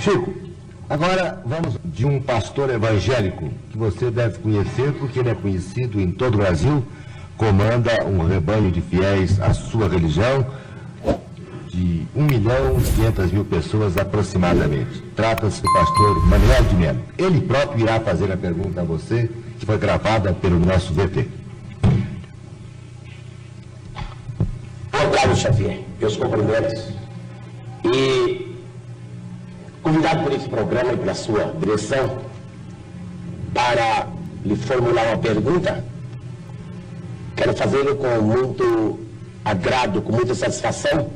Chico, agora vamos de um pastor evangélico que você deve conhecer porque ele é conhecido em todo o Brasil, comanda um rebanho de fiéis à sua religião de 1.500.000 pessoas aproximadamente. Trata-se do pastor Manuel de Melo. Ele próprio irá fazer a pergunta a você, que foi gravada pelo nosso VT. Meu caro Xavier, meus cumprimentos. E convidado por esse programa e pela sua direção para lhe formular uma pergunta, quero fazê-lo com muito agrado, com muita satisfação,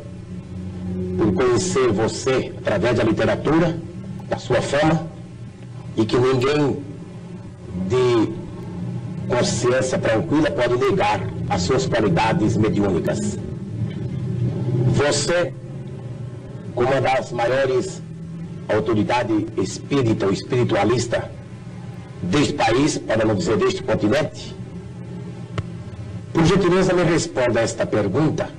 por conhecer você através da literatura, da sua fama, e que ninguém de consciência tranquila pode negar as suas qualidades mediúnicas. Você, como uma das maiores autoridades espírita ou espiritualista deste país, para não dizer deste continente, por gentileza me responda a esta pergunta,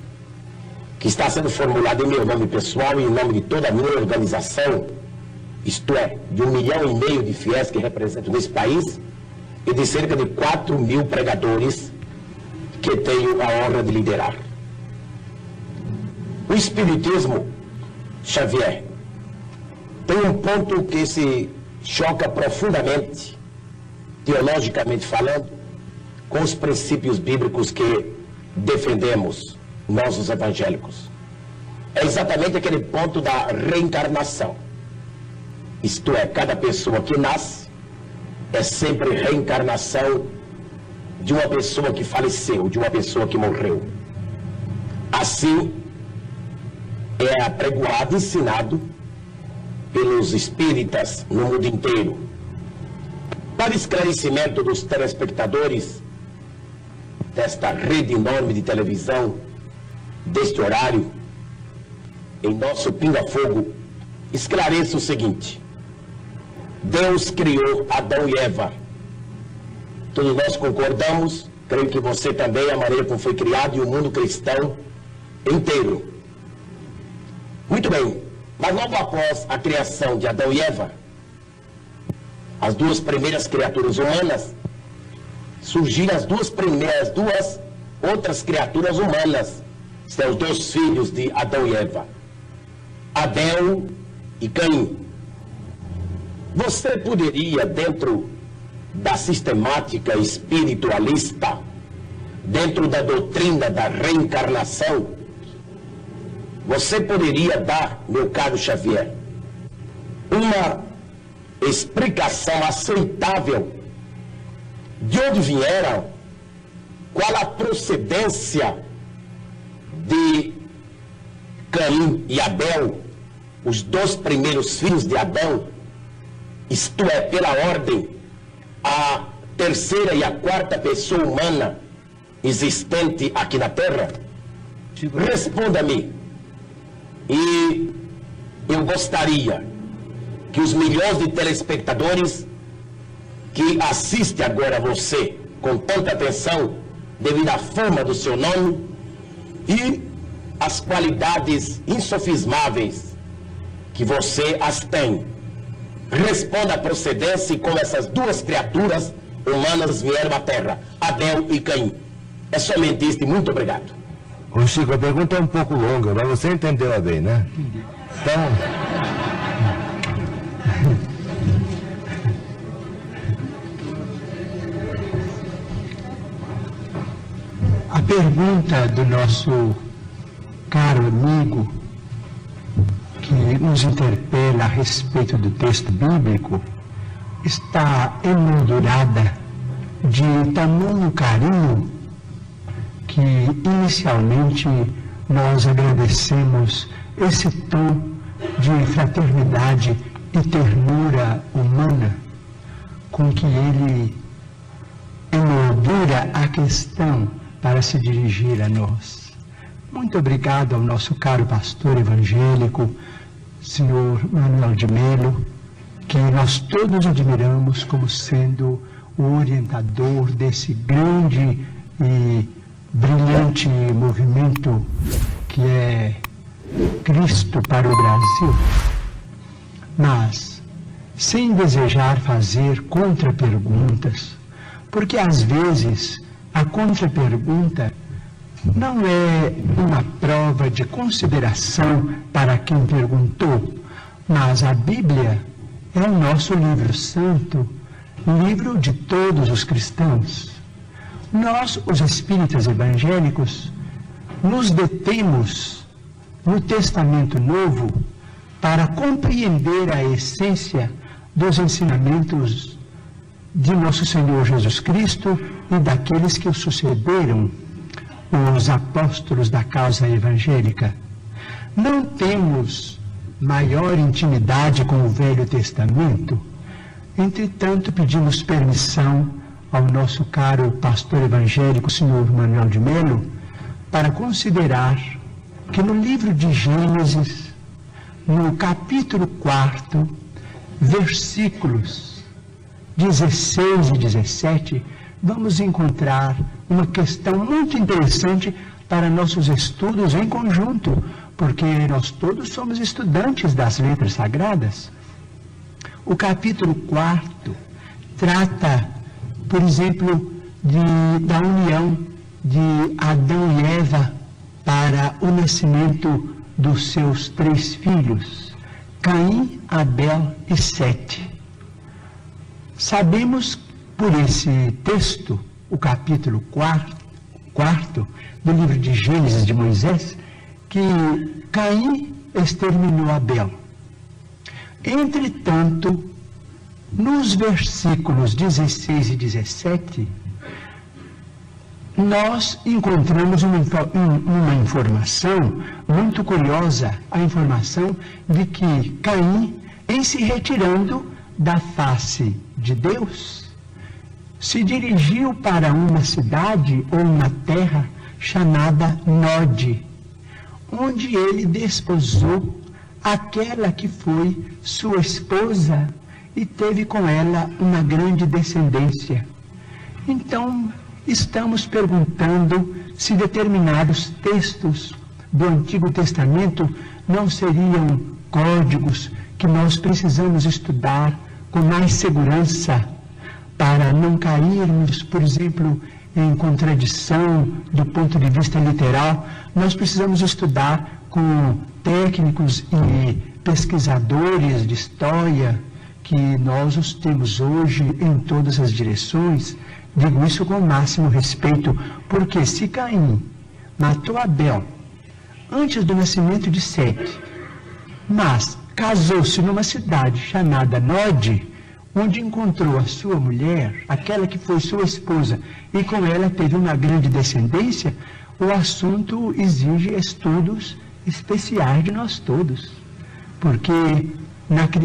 que está sendo formulada em meu nome pessoal e em nome de toda a minha organização, isto é, de 1,5 milhão de fiéis que representam nesse país e de cerca de 4.000 pregadores que tenho a honra de liderar. O Espiritismo, Xavier, tem um ponto que se choca profundamente, teologicamente falando, com os princípios bíblicos que defendemos nós, os evangélicos. É exatamente aquele ponto da reencarnação. Isto é, cada pessoa que nasce é sempre reencarnação de uma pessoa que faleceu, de uma pessoa que morreu. Assim, é apregoado, ensinado pelos espíritas no mundo inteiro. Para esclarecimento dos telespectadores desta rede enorme de televisão, deste horário, em nosso pinga-fogo, esclareça o seguinte: Deus criou Adão e Eva. Todos nós concordamos, creio que você também, a maneira como foi criado e o mundo cristão inteiro. Muito bem, mas logo após a criação de Adão e Eva, as duas primeiras criaturas humanas, surgiram as duas outras criaturas humanas, são os dois filhos de Adão e Eva, Abel e Caim. Você poderia, dentro da sistemática espiritualista, dentro da doutrina da reencarnação, você poderia dar, meu caro Xavier, uma explicação aceitável de onde vieram, qual a procedência de Caim e Abel, os dois primeiros filhos de Adão, isto é, pela ordem, a terceira e a quarta pessoa humana existente aqui na Terra? Responda-me. E eu gostaria que os milhões de telespectadores que assistem agora a você com tanta atenção, devido à fama do seu nome e as qualidades insofismáveis que você as tem, responda a procedência e como essas duas criaturas humanas vieram à Terra, Abel e Caim. É somente isso e muito obrigado. Ô Chico, a pergunta é um pouco longa, mas você entendeu a bem, né? Entendi. Então... A pergunta do nosso caro amigo, que nos interpela a respeito do texto bíblico, está emoldurada de tamanho carinho que inicialmente nós agradecemos esse tom de fraternidade e ternura humana com que ele emoldura a questão para se dirigir a nós. Muito obrigado ao nosso caro pastor evangélico, senhor Manuel de Melo, que nós todos admiramos como sendo o orientador desse grande e brilhante movimento que é Cristo para o Brasil. mas sem desejar fazer contra-perguntas, porque às vezes a contra-pergunta não é uma prova de consideração para quem perguntou, mas a Bíblia é o nosso livro santo, livro de todos os cristãos. Nós, os espíritas evangélicos, nos detemos no Testamento Novo para compreender a essência dos ensinamentos de nosso Senhor Jesus Cristo e daqueles que o sucederam, os apóstolos da causa evangélica. Não temos maior intimidade com o Velho Testamento, entretanto pedimos permissão ao nosso caro pastor evangélico, senhor Manuel de Melo, para considerar que no livro de Gênesis, no capítulo 4, versículos 16 e 17, vamos encontrar uma questão muito interessante para nossos estudos em conjunto, porque nós todos somos estudantes das letras sagradas. O capítulo 4 trata, por exemplo, da união de Adão e Eva para o nascimento dos seus 3 filhos, Caim, Abel e Sete. Sabemos por esse texto, o capítulo 4 do livro de Gênesis de Moisés, que Caim exterminou Abel. Entretanto, nos versículos 16 e 17, nós encontramos uma informação muito curiosa, a informação de que Caim, em se retirando da face de Deus, se dirigiu para uma cidade ou uma terra chamada Nod, onde ele desposou aquela que foi sua esposa e teve com ela uma grande descendência. Então, estamos perguntando se determinados textos do Antigo Testamento não seriam códigos que nós precisamos estudar com mais segurança para não cairmos, por exemplo, em contradição do ponto de vista literal. Nós precisamos estudar com técnicos e pesquisadores de história, que nós os temos hoje em todas as direções. Digo isso com o máximo respeito, porque se Caim matou Abel antes do nascimento de Sete, mas casou-se numa cidade chamada Nod, onde encontrou a sua mulher, aquela que foi sua esposa, e com ela teve uma grande descendência, o assunto exige estudos especiais de nós todos. Porque,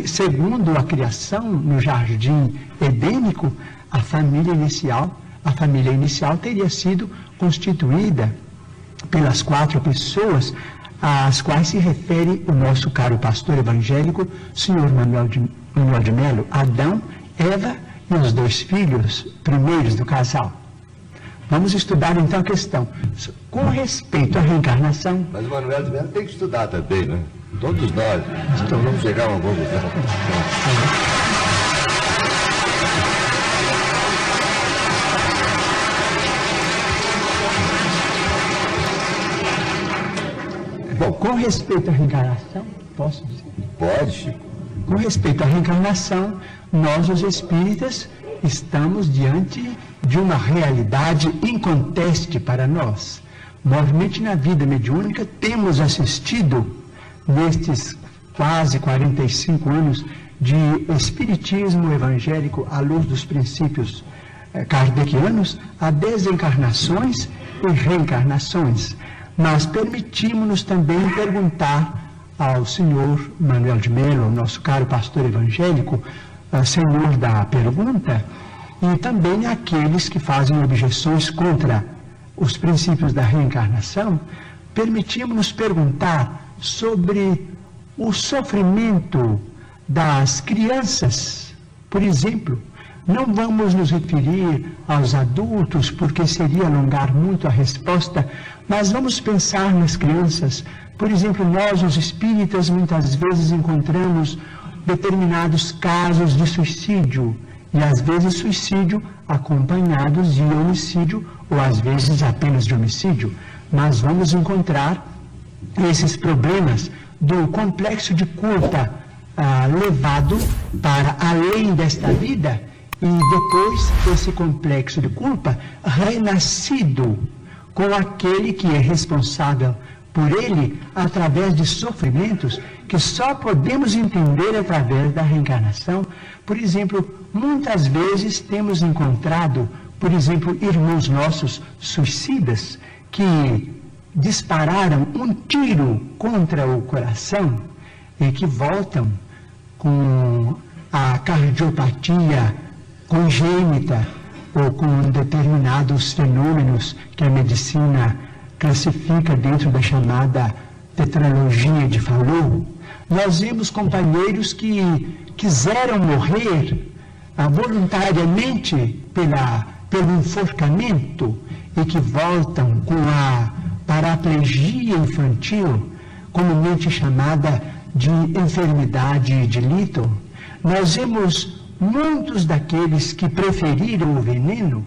segundo a criação no jardim edênico, a família inicial teria sido constituída pelas 4 pessoas às quais se refere o nosso caro pastor evangélico, senhor Manuel de Melo: Adão, Eva e os 2 filhos primeiros do casal. Vamos estudar então a questão com respeito à reencarnação. Mas o Manuel de Melo tem que estudar também, né? Todos nós. Então vamos chegar a uma conclusão. Bom, com respeito à reencarnação, posso dizer? Pode, Chico. Com respeito à reencarnação, nós, os espíritas, estamos diante de uma realidade inconteste para nós. Normalmente, na vida mediúnica, temos assistido, nestes quase 45 anos de espiritismo evangélico à luz dos princípios kardecianos, a desencarnações e reencarnações. Mas permitimos-nos também perguntar ao senhor Manuel de Melo, nosso caro pastor evangélico, senhor da pergunta, e também àqueles que fazem objeções contra os princípios da reencarnação, permitimos-nos perguntar sobre o sofrimento das crianças. Por exemplo, não vamos nos referir aos adultos, porque seria alongar muito a resposta, mas vamos pensar nas crianças. Por exemplo, nós, os espíritas, muitas vezes encontramos determinados casos de suicídio, e às vezes suicídio acompanhados de homicídio, ou às vezes apenas de homicídio. Mas vamos encontrar esses problemas do complexo de culpa levado para além desta vida, e depois esse complexo de culpa renascido com aquele que é responsável por ele através de sofrimentos que só podemos entender através da reencarnação. Por exemplo, muitas vezes temos encontrado, por exemplo, irmãos nossos suicidas que dispararam um tiro contra o coração e que voltam com a cardiopatia congênita ou com determinados fenômenos que a medicina classifica dentro da chamada tetralogia de Fallot. Nós vemos companheiros que quiseram morrer voluntariamente pelo enforcamento e que voltam com a paraplegia infantil, comumente chamada de enfermidade de Little. Nós vemos muitos daqueles que preferiram o veneno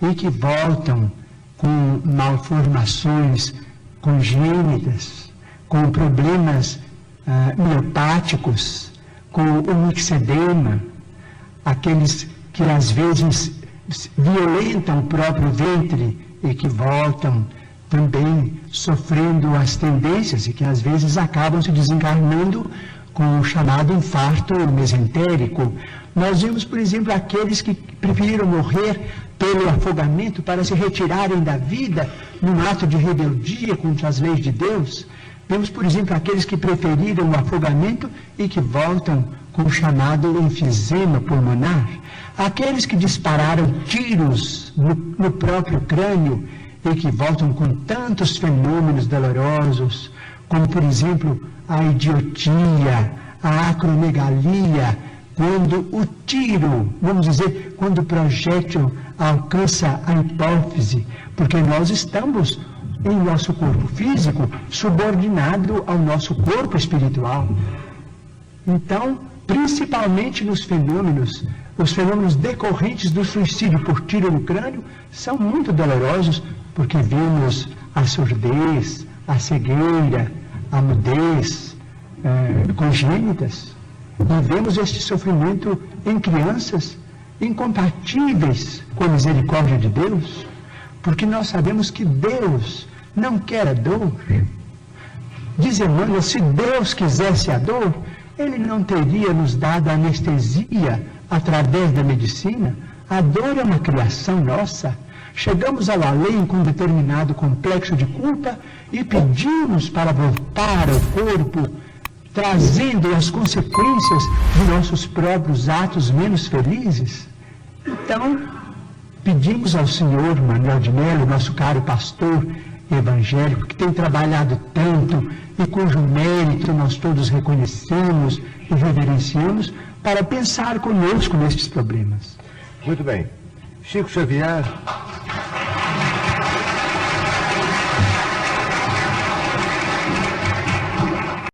e que voltam com malformações congênitas, com problemas miopáticos, com o mixedema, aqueles que às vezes violentam o próprio ventre e que voltam também sofrendo as tendências e que às vezes acabam se desencarnando com o chamado infarto mesentérico. Nós vemos, por exemplo, aqueles que preferiram morrer pelo afogamento para se retirarem da vida num ato de rebeldia contra as leis de Deus. Vemos, por exemplo, aqueles que preferiram o afogamento e que voltam com o chamado enfisema pulmonar. Aqueles que dispararam tiros no próprio crânio e que voltam com tantos fenômenos dolorosos, como, por exemplo, a idiotia, a acromegalia, quando o tiro, vamos dizer, quando o projétil alcança a hipófise, porque nós estamos em nosso corpo físico subordinado ao nosso corpo espiritual. Então, principalmente nos fenômenos, os fenômenos decorrentes do suicídio por tiro no crânio são muito dolorosos, porque vemos a surdez, a cegueira, a mudez congênitas, e vemos este sofrimento em crianças incompatíveis com a misericórdia de Deus, porque nós sabemos que Deus não quer a dor. Diz Emmanuel, se Deus quisesse a dor, Ele não teria nos dado a anestesia através da medicina. A dor é uma criação nossa. Chegamos ao além com um determinado complexo de culpa e pedimos para voltar ao corpo, trazendo as consequências de nossos próprios atos menos felizes. Então, pedimos ao Senhor Manuel de Melo, nosso caro pastor evangélico, que tem trabalhado tanto e cujo mérito nós todos reconhecemos e reverenciamos, para pensar conosco nestes problemas. Muito bem. Chico Xavier